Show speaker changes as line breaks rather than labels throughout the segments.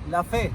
La fe.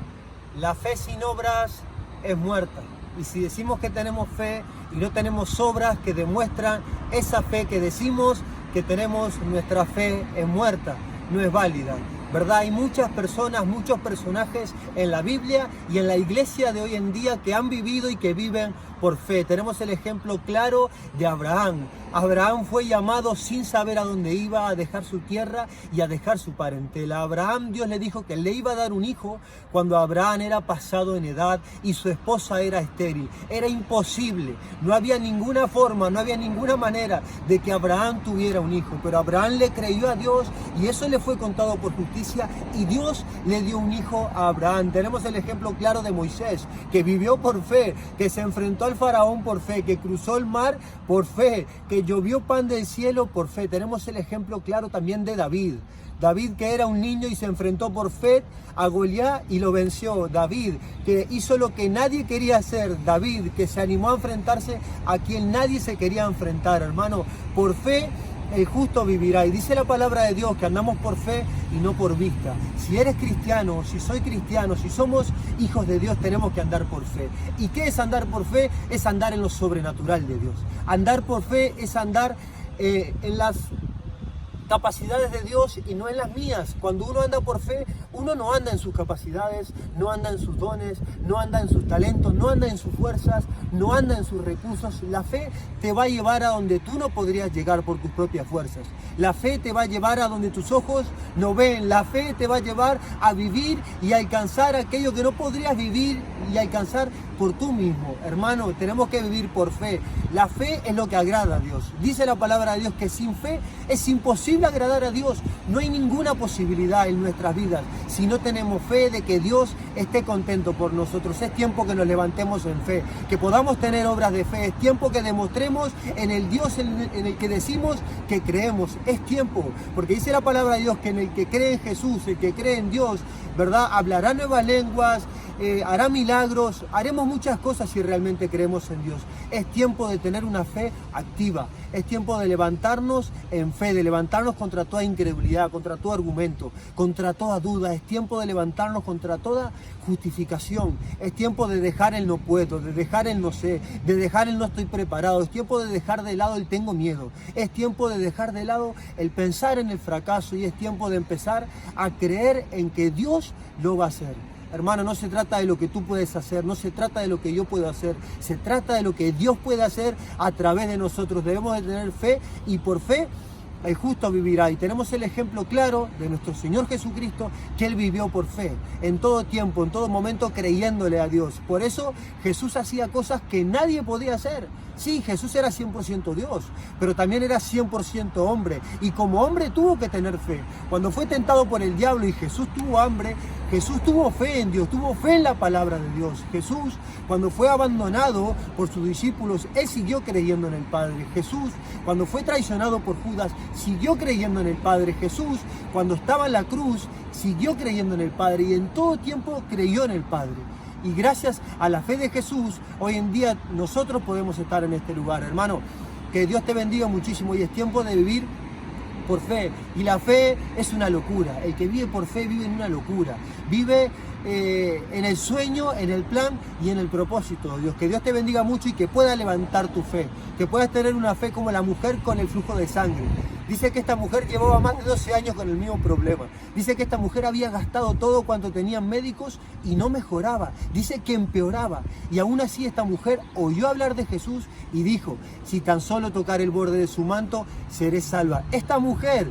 La fe sin obras es muerta. Y si decimos que tenemos fe y no tenemos obras que demuestran esa fe que decimos que tenemos, nuestra fe es muerta, no es válida, ¿verdad? Hay muchas personas, muchos personajes en la Biblia y en la iglesia de hoy en día que han vivido y que viven por fe. Tenemos el ejemplo claro de Abraham. Abraham fue llamado sin saber a dónde iba, a dejar su tierra y a dejar su parentela. A Abraham Dios le dijo que le iba a dar un hijo cuando Abraham era pasado en edad y su esposa era estéril. Era imposible, no había ninguna forma, no había ninguna manera de que Abraham tuviera un hijo. Pero Abraham le creyó a Dios y eso le fue contado por justicia y Dios le dio un hijo a Abraham. Tenemos el ejemplo claro de Moisés, que vivió por fe, que se enfrentó al faraón por fe, que cruzó el mar por fe, que llovió pan del cielo por fe. Tenemos el ejemplo claro también de David. David, que era un niño y se enfrentó por fe a Goliat y lo venció. David, que hizo lo que nadie quería hacer. David, que se animó a enfrentarse a quien nadie se quería enfrentar. Hermano, por fe el justo vivirá. Y dice la palabra de Dios que andamos por fe y no por vista. Si eres cristiano, si soy cristiano, si somos hijos de Dios, tenemos que andar por fe. ¿Y qué es andar por fe? Es andar en lo sobrenatural de Dios. Andar por fe es andar en las capacidades de Dios y no en las mías. Cuando uno anda por fe, uno no anda en sus capacidades, no anda en sus dones, no anda en sus talentos, no anda en sus fuerzas, no anda en sus recursos. La fe te va a llevar a donde tú no podrías llegar por tus propias fuerzas. La fe te va a llevar a donde tus ojos no ven. La fe te va a llevar a vivir y a alcanzar aquello que no podrías vivir y alcanzar por tú mismo. Hermano, tenemos que vivir por fe. La fe es lo que agrada a Dios. Dice la palabra de Dios que sin fe es imposible agradar a Dios. No hay ninguna posibilidad en nuestras vidas si no tenemos fe de que Dios esté contento por nosotros. Es tiempo que nos levantemos en fe, que podamos tener obras de fe. Es tiempo que demostremos en el Dios en el que decimos que creemos. Es tiempo, porque dice la palabra de Dios que en el que cree en Jesús, el que cree en Dios, ¿verdad? Hablará nuevas lenguas, hará milagros, haremos muchas cosas si realmente creemos en Dios. Es tiempo de tener una fe activa, es tiempo de levantarnos en fe, de levantarnos contra toda incredulidad, contra todo argumento, contra toda duda. Es tiempo de levantarnos contra toda justificación. Es tiempo de dejar el no puedo, de dejar el no sé, de dejar el no estoy preparado. Es tiempo de dejar de lado el tengo miedo. Es tiempo de dejar de lado el pensar en el fracaso y es tiempo de empezar a creer en que Dios lo va a hacer. Hermano, no se trata de lo que tú puedes hacer, no se trata de lo que yo puedo hacer, se trata de lo que Dios puede hacer a través de nosotros. Debemos de tener fe y por fe el justo vivirá. Y tenemos el ejemplo claro de nuestro Señor Jesucristo, que Él vivió por fe, en todo tiempo, en todo momento, creyéndole a Dios. Por eso Jesús hacía cosas que nadie podía hacer. Sí, Jesús era 100% Dios, pero también era 100% hombre. Y como hombre tuvo que tener fe. Cuando fue tentado por el diablo y Jesús tuvo hambre, Jesús tuvo fe en Dios, tuvo fe en la palabra de Dios. Jesús, cuando fue abandonado por sus discípulos, Él siguió creyendo en el Padre. Jesús, cuando fue traicionado por Judas, siguió creyendo en el Padre. Jesús, cuando estaba en la cruz, siguió creyendo en el Padre y en todo tiempo creyó en el Padre. Y gracias a la fe de Jesús, hoy en día nosotros podemos estar en este lugar. Hermano, que Dios te bendiga muchísimo y es tiempo de vivir por fe. Y la fe es una locura. El que vive por fe vive en una locura. Vive en el sueño, en el plan y en el propósito de Dios. Que Dios te bendiga mucho y que pueda levantar tu fe. Que puedas tener una fe como la mujer con el flujo de sangre. Dice que esta mujer llevaba más de 12 años con el mismo problema. Dice que esta mujer había gastado todo cuanto tenían médicos y no mejoraba. Dice que empeoraba. Y aún así esta mujer oyó hablar de Jesús y dijo, si tan solo tocar el borde de su manto, seré salva. Esta mujer,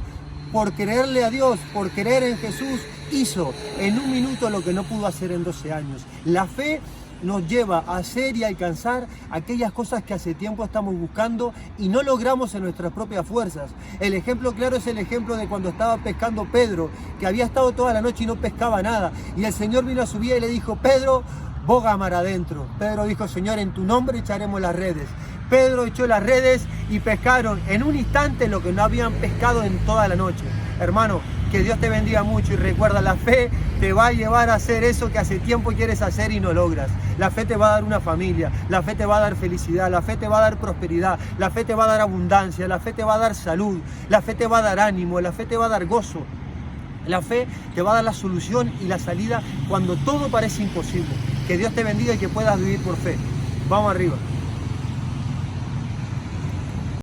por creerle a Dios, por creer en Jesús, hizo en un minuto lo que no pudo hacer en 12 años. La fe nos lleva a hacer y alcanzar aquellas cosas que hace tiempo estamos buscando y no logramos en nuestras propias fuerzas. El ejemplo claro es el ejemplo de cuando estaba pescando Pedro, que había estado toda la noche y no pescaba nada. Y el Señor vino a su vida y le dijo, Pedro, boga mar adentro. Pedro dijo, Señor, en tu nombre echaremos las redes. Pedro echó las redes y pescaron en un instante lo que no habían pescado en toda la noche. Hermano, que Dios te bendiga mucho y recuerda, la fe te va a llevar a hacer eso que hace tiempo quieres hacer y no logras. La fe te va a dar una familia, la fe te va a dar felicidad, la fe te va a dar prosperidad, la fe te va a dar abundancia, la fe te va a dar salud, la fe te va a dar ánimo, la fe te va a dar gozo. La fe te va a dar la solución y la salida cuando todo parece imposible. Que Dios te bendiga y que puedas vivir por fe. Vamos arriba.